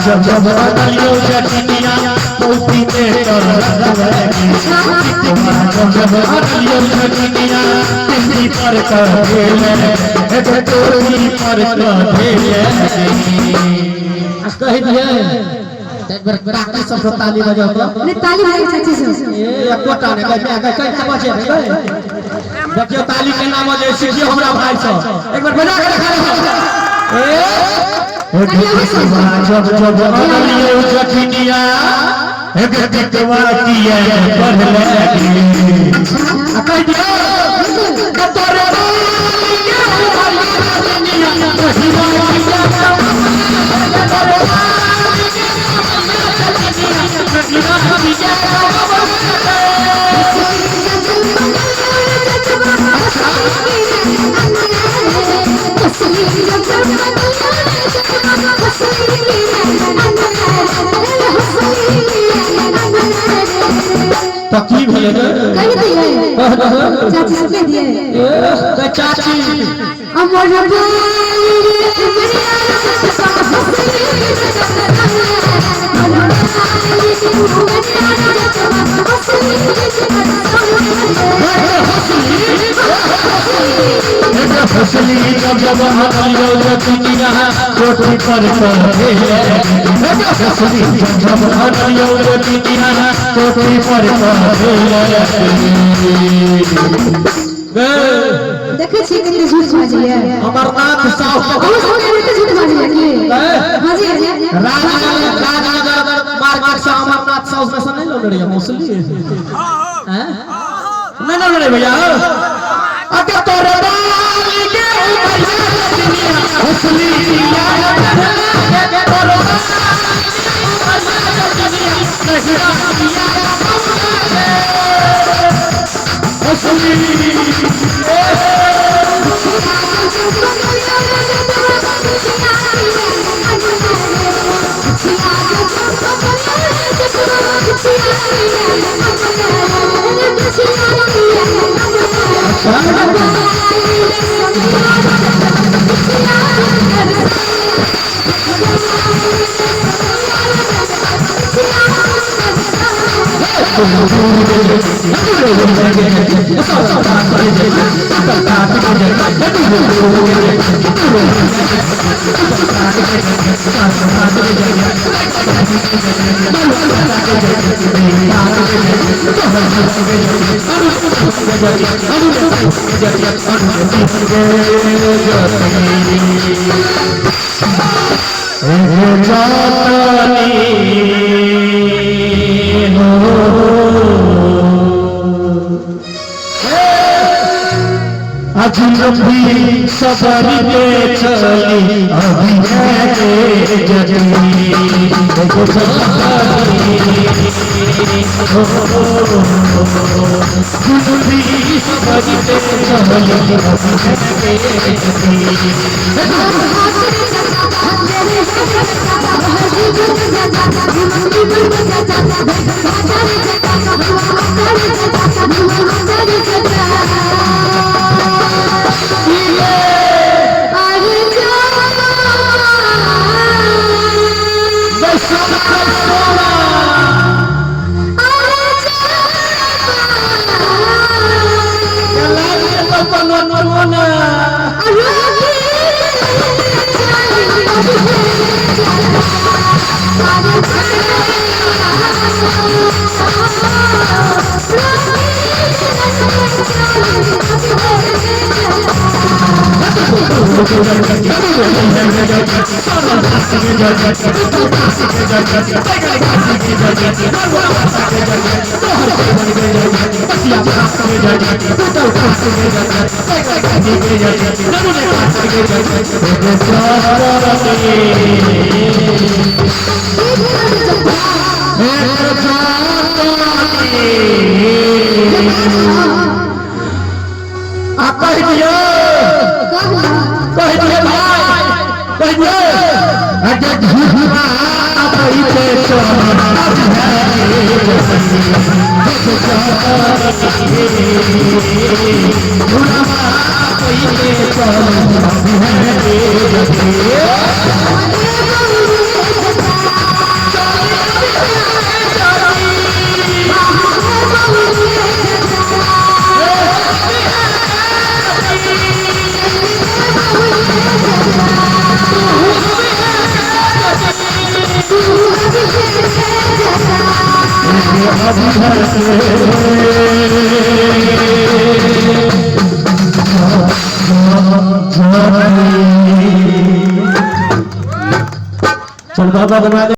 जब जब अलियो जटिनिया पौती में कर रखवेगी जब जब अलियो जटिनिया तिंदी पर कर देले एक टोली पर कर देले आज कह दिए एक बार बाकी सब ताली बजाओ तो नहीं ताली बजाओ चाची से ए कोटा ने कह बजे रे देखियो ताली के नाम बजे सीखियो हमरा भाई सब एक बार बजा के खा ए जब जब अलियो जटिनिया एक दितवा किए पढ़ लेगी कह दियो कतरे तकलीफ है कह दिए चाची से कह दिए ए चाची अमर फसली जब जब अलियो जटिनिया कोठी पर चढ़े फसली जब जब अलियो जटिनिया कोठी पर चढ़े देखे छी कितने झूठ बाजी है अमरनाथ साहब हम सब कितने झूठ बाजी है कि हां जी राजनगर मार्केट से अमरनाथ साहब में से नहीं लड़ रही है मौसली हैं नहीं लड़ रहे भैया अगर तोरे बाली के हसली भी सबर के चली अभी जगनी मनमोना आप कह दिए भाई कह दिए अजय झूठा अपनी पे चल बाबा बना दे।